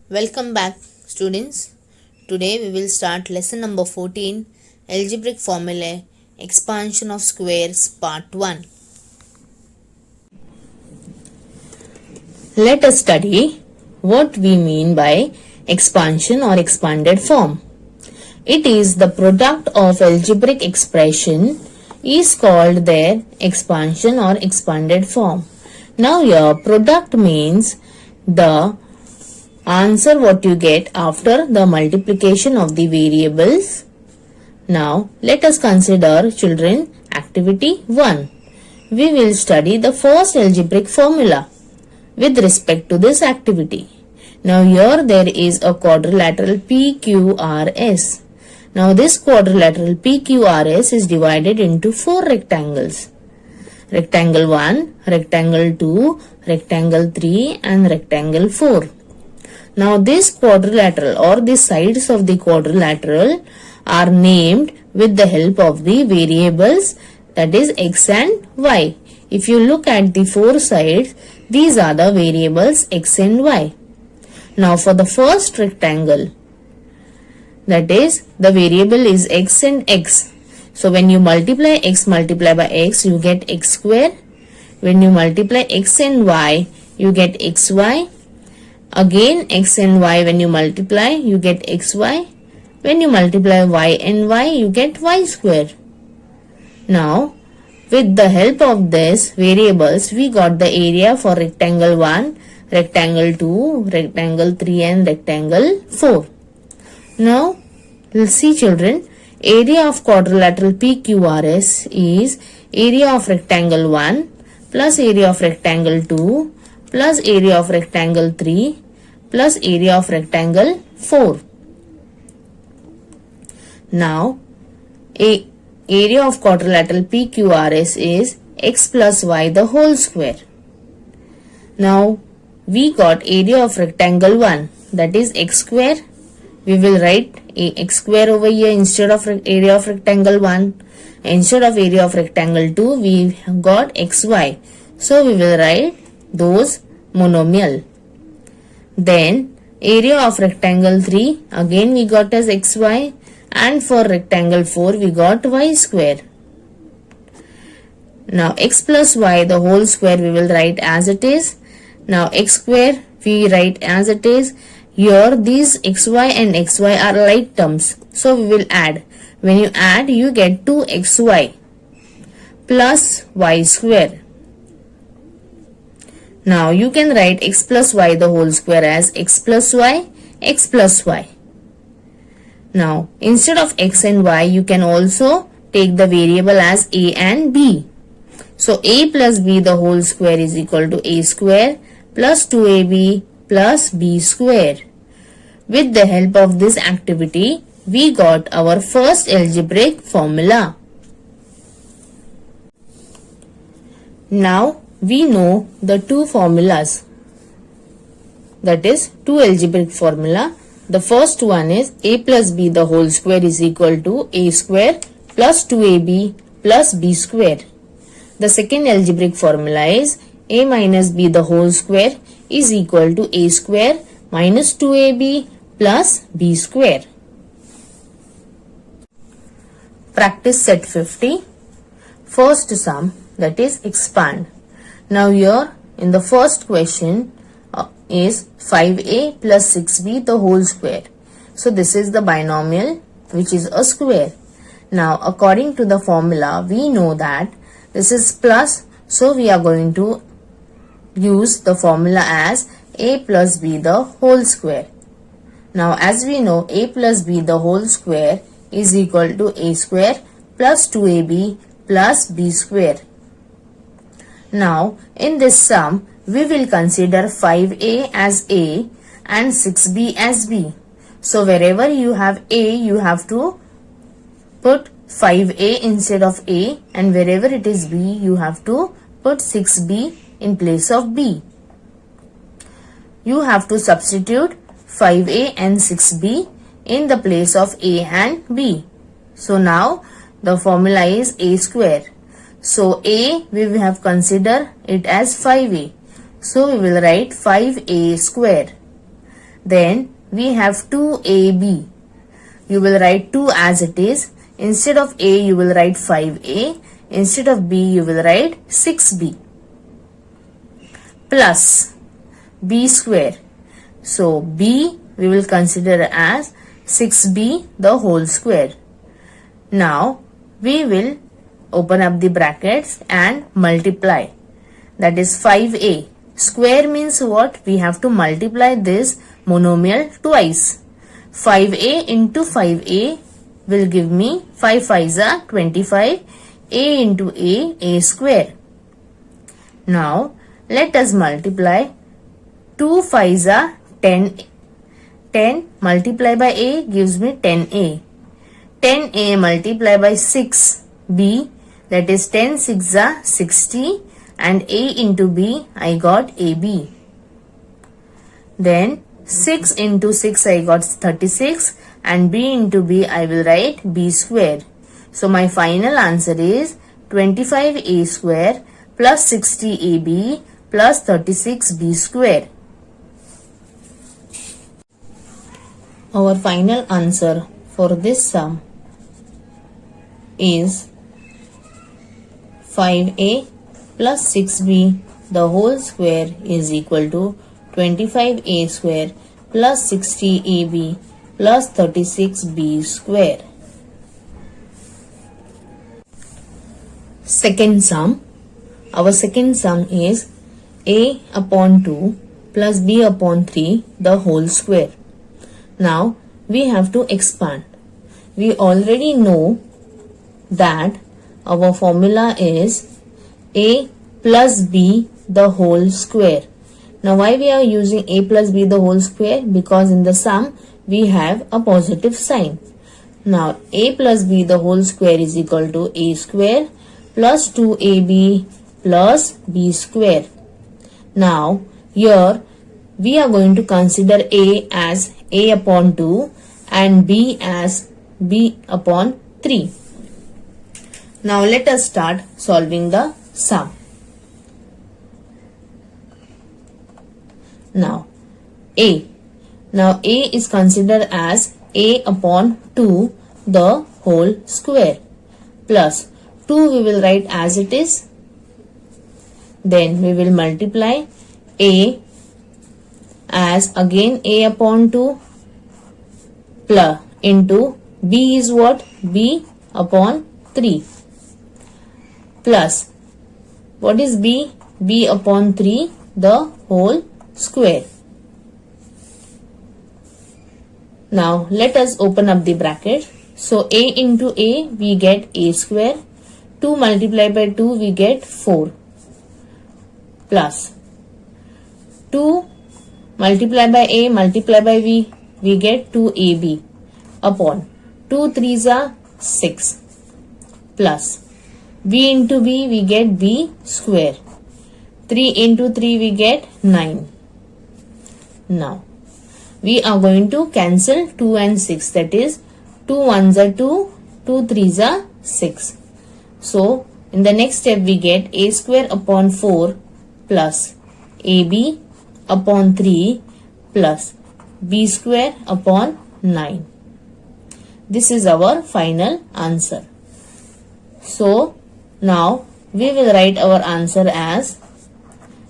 Welcome back, students. Today we will start lesson number 14, Algebraic Formulae, Expansion of Squares, Part 1. Let us study what we mean by expansion or expanded form. It is the product of algebraic expression is called their expansion or expanded form. Now here product means the answer what you get after the multiplication of the variables. Now let us consider, children, activity 1. We will study the first algebraic formula with respect to this activity. Now here there is a quadrilateral PQRS. Now this quadrilateral PQRS is divided into 4 rectangles. Rectangle 1, rectangle 2, rectangle 3 and rectangle 4. Now this quadrilateral or the sides of the quadrilateral are named with the help of the variables, that is x and y. If you look at the 4 sides, these are the variables x and y. Now for the first rectangle, that is the variable is x and x. So when you multiply x multiply by x, you get x square. When you multiply x and y, you get xy. Again x and y, when you multiply you get xy. When you multiply y and y, you get y square. Now with the help of this variables, we got the area for rectangle 1, rectangle 2, rectangle 3 and rectangle 4. Now we'll see, children, area of quadrilateral PQRS is area of rectangle 1 plus area of rectangle 2 plus area of rectangle 3 plus area of rectangle 4. Now area of quadrilateral PQRS is x plus y the whole square. Now we got area of rectangle 1, that is x square. We will write x square over here instead of area of rectangle 1. Instead of area of rectangle 2, we got xy. So we will write those monomial. Then area of rectangle 3, again we got as xy, and for rectangle 4 we got y square. Now x plus y the whole square we will write as it is. Now x square we write as it is. Here these xy and xy are like terms, so we will add. When you add, you get 2xy plus y square. Now you can write x plus y the whole square as x plus y, x plus y. Now instead of x and y, you can also take the variable as a and b. So a plus b the whole square is equal to a square plus 2ab plus b square. With the help of this activity, we got our first algebraic formula. Now we know the two formulas, that is two algebraic formula. The first one is a plus b the whole square is equal to a square plus 2ab plus b square. The second algebraic formula is a minus b the whole square is equal to a square minus 2ab plus b square. Practice set 50. First sum, that is expand. Now here in the first question is 5a plus 6b the whole square. So this is the binomial which is a square. Now according to the formula, we know that this is plus, so we are going to use the formula as a plus b the whole square. Now as we know, a plus b the whole square is equal to a square plus 2ab plus b square. Now in this sum, we will consider 5a as a and 6b as b. So wherever you have a, you have to put 5a instead of a, and wherever it is b, you have to put 6b in place of b. You have to substitute 5a and 6b in the place of a and b. So now the formula is a square. So a, we have considered it as 5a. So we will write 5a square. Then we have 2ab. You will write 2 as it is. Instead of a, you will write 5a. Instead of b, you will write 6b. Plus b square. So b we will consider as 6b the whole square. Now we will open up the brackets and multiply. That is 5a. Square means what? We have to multiply this monomial twice. 5a into 5a will give me 5 5s are 25. A into a square. Now let us multiply. 2 5s are 10. 10 multiplied by a gives me 10a. 10a multiplied by 6b, that is 10 6s are 60, and a into b I got ab. Then 6 into 6 I got 36, and b into b I will write b square. So my final answer is 25a square plus 60ab plus 36b square. Our final answer for this sum is 5a plus 6b the whole square is equal to 25a square plus 60ab plus 36b square. Second sum. Our second sum is a upon 2 plus b upon 3 the whole square. Now we have to expand. We already know that our formula is a plus b the whole square. Now why we are using a plus b the whole square? Because in the sum we have a positive sign. Now a plus b the whole square is equal to a square plus 2ab plus b square. Now here we are going to consider a as a upon 2 and b as b upon 3. Now let us start solving the sum. Now a is considered as a upon 2 the whole square plus 2 we will write as it is. Then we will multiply a as again a upon 2 plus into b is what? B upon 3 plus what is b? B upon 3 the whole square. Now let us open up the bracket. So a into a we get a square. 2 multiplied by 2 we get 4 plus 2 multiplied by a multiplied by b we get 2ab upon 2 3s are 6 plus b into b we get b square. 3 into 3 we get 9. Now we are going to cancel 2 and 6, that is 2 1s are 2, 2 3s are 6. So in the next step we get a square upon 4 plus ab upon 3 plus b square upon 9. This is our final answer. So now we will write our answer as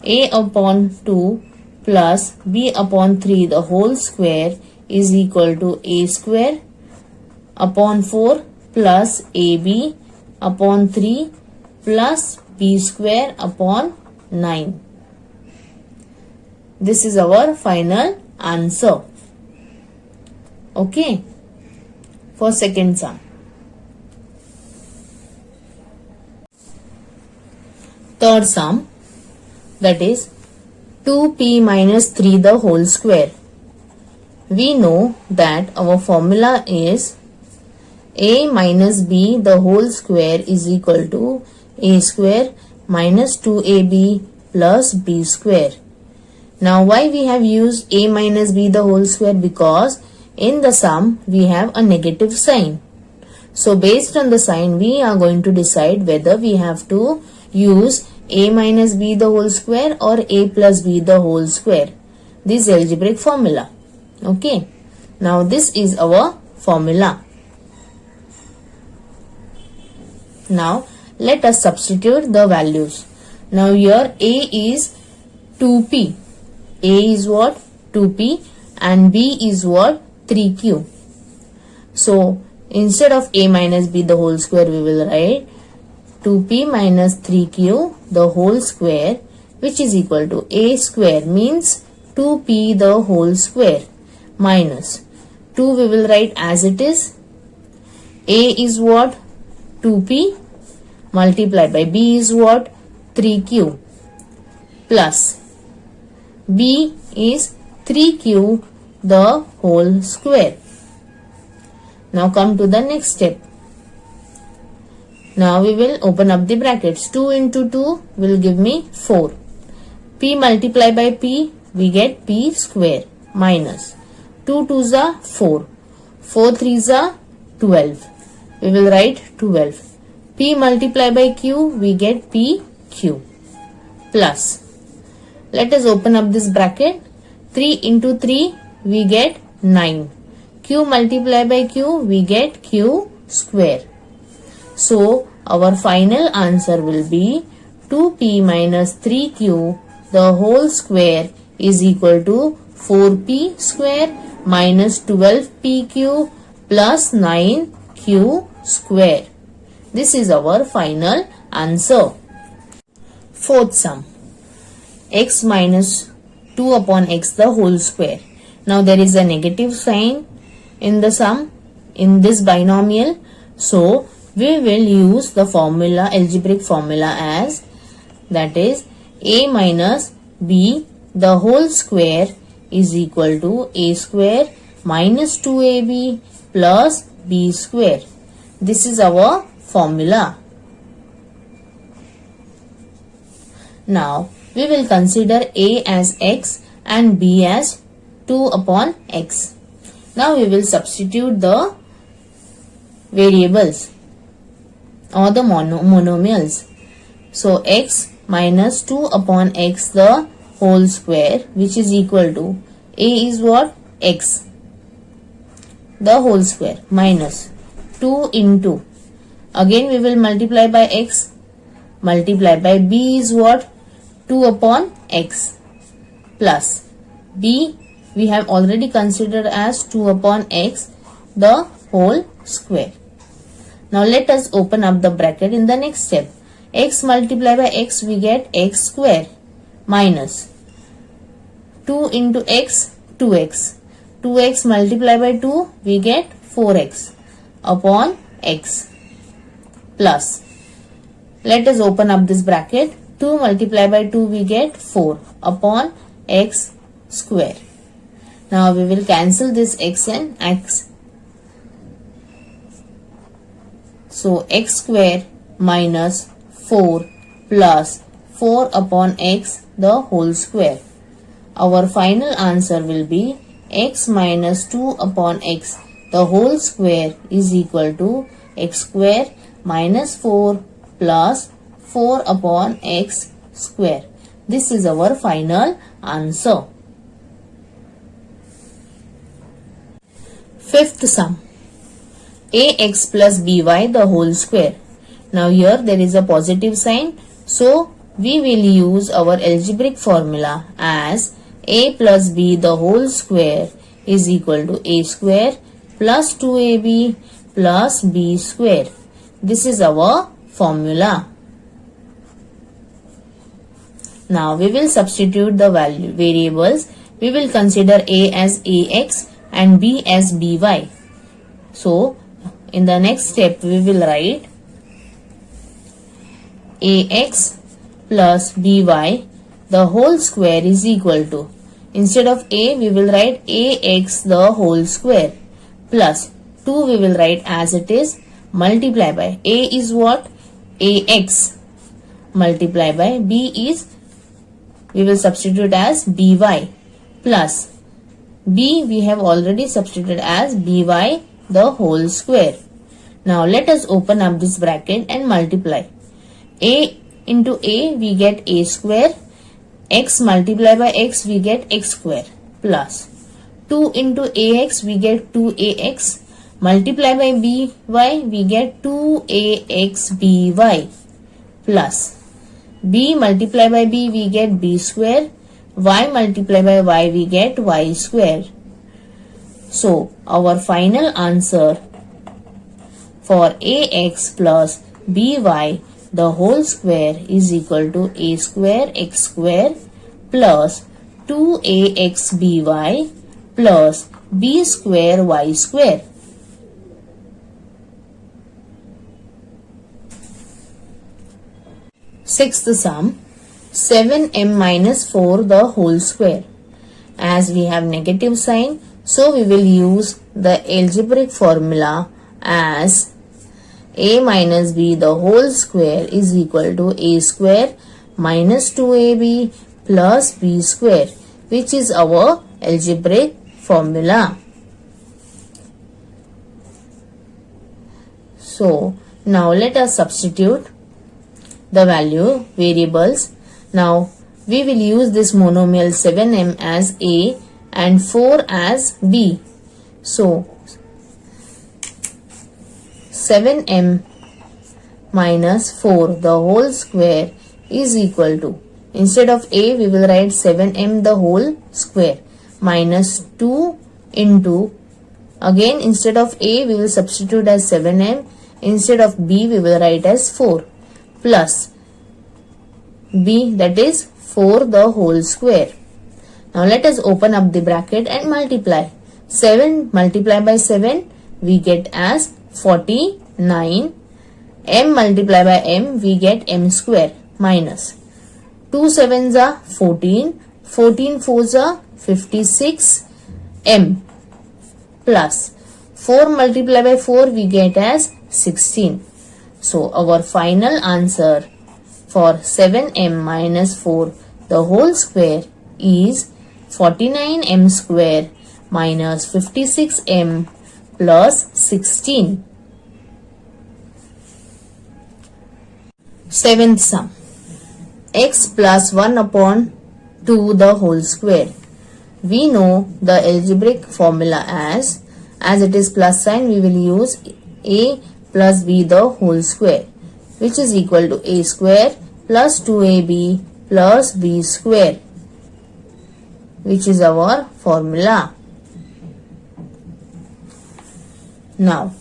a upon 2 plus b upon 3 the whole square is equal to a square upon 4 plus ab upon 3 plus b square upon 9. This is our final answer. Okay, for second sum. Third sum, that is 2p minus 3 the whole square. We know that our formula is a minus b the whole square is equal to a square minus 2ab plus b square. Now why we have used a minus b the whole square? Because in the sum we have a negative sign. So based on the sign we are going to decide whether we have to use a minus b the whole square or a plus b the whole square. This is algebraic formula. Okay. Now this is our formula. Now let us substitute the values. Now here A is 2p. A is what? 2p and B is what? 3q. So instead of A minus B the whole square, we will write 2p minus 3q the whole square, which is equal to A square means 2p the whole square minus 2 we will write as it is. A is what? 2p multiplied by B is what? 3q plus B is 3q the whole square. Now come to the next step. Now we will open up the brackets. 2 into 2 will give me 4. P multiplied by P, we get P square minus 2 2s are 4. 4 3s are 12. We will write 12. P multiplied by Q, we get PQ plus. Let us open up this bracket. 3 into 3, we get 9. Q multiplied by Q, we get Q square. So our final answer will be 2p minus 3q the whole square is equal to 4p square minus 12pq plus 9q square. This is our final answer. Fourth sum. X minus 2 upon x the whole square. Now there is a negative sign in the sum in this binomial. So we will use the formula, algebraic formula as, that is a minus b the whole square is equal to a square minus 2ab plus b square. This is our formula. Now we will consider a as x and b as 2 upon x. Now we will substitute the variables or the monomials. So x minus 2 upon x the whole square, which is equal to a is what? X the whole square minus 2 into, again we will multiply by x, multiply by b is what? 2 upon x plus b we have already considered as 2 upon x the whole square. Now let us open up the bracket in the next step. X multiplied by x, we get x square minus 2 into x, 2x. 2x multiplied by 2, we get 4x upon x plus. Let us open up this bracket. 2 multiplied by 2, we get 4 upon x square. Now we will cancel this x and x. So x square minus 4 plus 4 upon x the whole square. Our final answer will be x minus 2 upon x the whole square is equal to x square minus 4 plus 4 upon x square. This is our final answer. Fifth sum. Ax plus by the whole square. Now here there is a positive sign, so we will use our algebraic formula as a plus b the whole square is equal to a square plus 2ab plus b square. This is our formula. Now we will substitute the variables. We will consider a as ax and b as by. So in the next step we will write ax plus by the whole square is equal to, instead of a we will write ax the whole square plus 2 we will write as it is, multiply by a is what? Ax multiply by b is, we will substitute as by plus b we have already substituted as by the whole square. Now let us open up this bracket and multiply. A into a we get a square, x multiplied by x we get x square plus 2 into ax, we get 2ax. Multiply by by, we get 2axby plus b multiply by b, we get b square. Y multiply by y, we get y square. So our final answer for ax plus by the whole square is equal to a square x square plus 2axby plus b square y square. Sixth sum, 7m minus 4 the whole square. As we have negative sign, so we will use the algebraic formula as a minus b the whole square is equal to a square minus 2ab plus b square, which is our algebraic formula. So now let us substitute the value variables. Now we will use this monomial 7m as a and 4 as b. So 7m minus 4 the whole square is equal to, instead of a we will write 7m the whole square minus 2 into, again instead of a we will substitute as 7m, instead of b we will write as 4 plus b, that is 4 the whole square. Now let us open up the bracket and multiply. 7 multiplied by 7 we get as 49. M multiplied by m we get m square minus 2 sevens are 14, 14 fours are 56 m plus 4 multiplied by 4 we get as 16. So our final answer for 7m minus 4 the whole square is 49m square minus 56m plus 16. Seventh sum, x plus 1 upon 2 the whole square. We know the algebraic formula as it is plus sign we will use a plus b the whole square, which is equal to a square plus 2ab plus b square, which is our formula. Now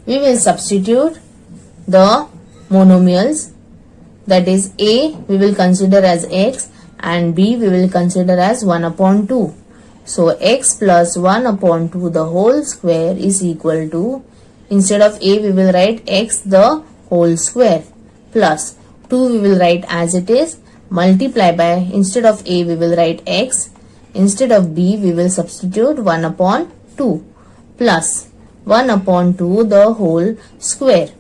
we will substitute the monomials, that is a we will consider as x and b we will consider as 1 upon 2. So x plus 1 upon 2 the whole square is equal to, instead of a we will write x the whole square plus 2 we will write as it is, multiply by, instead of a we will write x, instead of b we will substitute 1 upon 2 plus 1 upon 2 the whole square.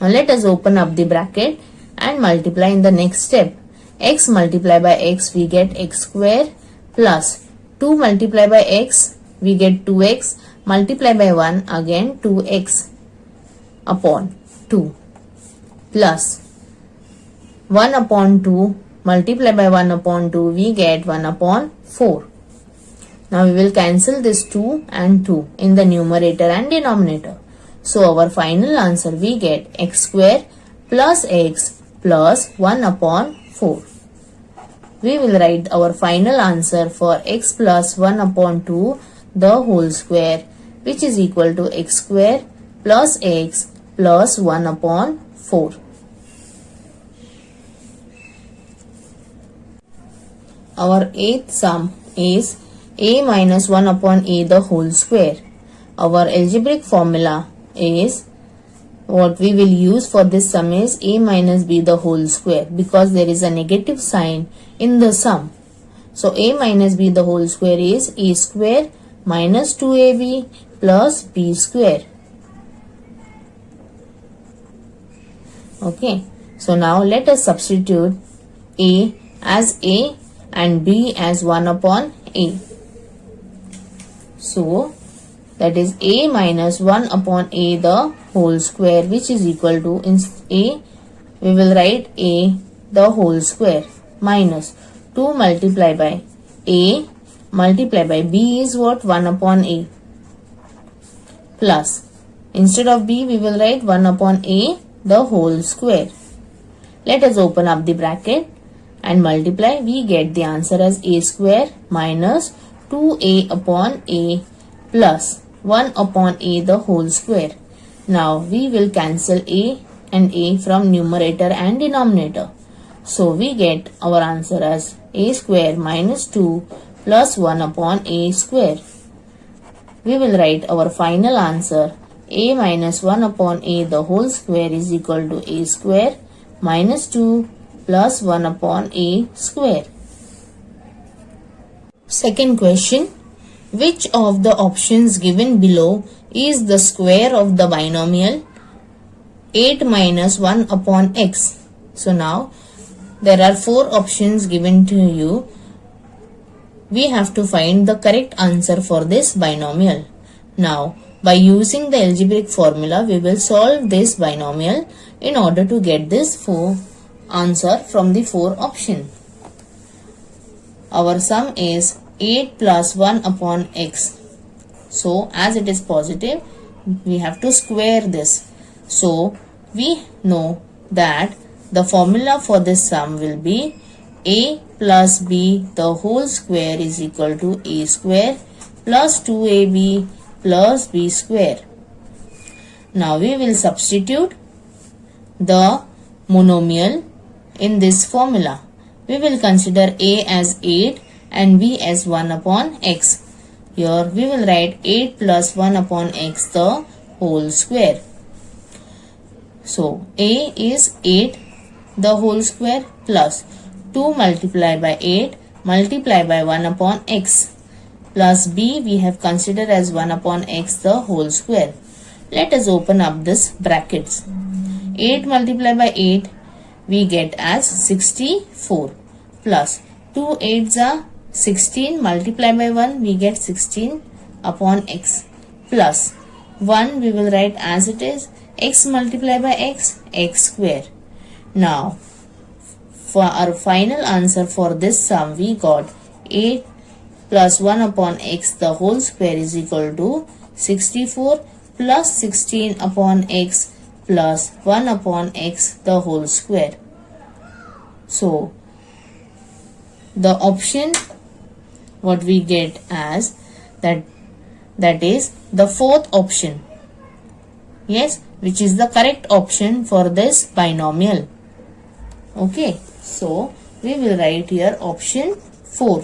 Now let us open up the bracket and multiply in the next step. X multiply by x we get x square plus 2 multiply by x we get 2x, multiply by 1 again 2x upon 2 plus 1 upon 2 multiply by 1 upon 2 we get 1 upon 4. Now we will cancel this 2 and 2 in the numerator and denominator. So our final answer we get x square plus x plus 1 upon 4. We will write our final answer for x plus 1 upon 2 the whole square, which is equal to x square plus x plus 1 upon 4. Our eighth sum is a minus 1 upon a the whole square. Our algebraic formula is, what we will use for this sum is a minus b the whole square, because there is a negative sign in the sum. So a minus b the whole square is a square minus 2ab plus b square. Okay, so now let us substitute a as a and b as 1 upon a. So that is a minus 1 upon a the whole square, which is equal to, in a we will write a the whole square minus 2 multiply by A multiplied by B is what? 1 upon A plus, instead of B we will write 1 upon A the whole square. Let us open up the bracket and multiply. We get the answer as A square minus 2A upon A plus 1 upon A the whole square. Now we will cancel A and A from numerator and denominator. So we get our answer as A square minus 2 plus 1 upon A square. We will write our final answer A minus 1 upon A the whole square is equal to A square minus 2 plus 1 upon A square. Second question. Which of the options given below is the square of the binomial 8 minus 1 upon x? So now there are 4 options given to you. We have to find the correct answer for this binomial. Now by using the algebraic formula we will solve this binomial in order to get this answer from the 4 options. Our sum is 8 plus 1 upon x. So as it is positive we have to square this. So we know that the formula for this sum will be A plus B the whole square is equal to A square plus 2AB plus B square. Now we will substitute the monomial in this formula. We will consider A as 8 and B as 1 upon x. Here we will write 8 plus 1 upon x the whole square. So A is 8 the whole square plus 2 multiplied by 8 multiplied by 1 upon x plus B we have considered as 1 upon x the whole square. Let us open up this brackets. 8 multiplied by 8 we get as 64 plus 2 8s are 16 multiplied by 1 we get 16 upon x plus 1 we will write as it is x multiplied by x square. Now for our final answer for this sum we got 8 plus 1 upon x the whole square is equal to 64 plus 16 upon x plus 1 upon x the whole square. So the option what we get as that is the 4th option. Yes, which is the correct option for this binomial. Okay, so we will write here option 4.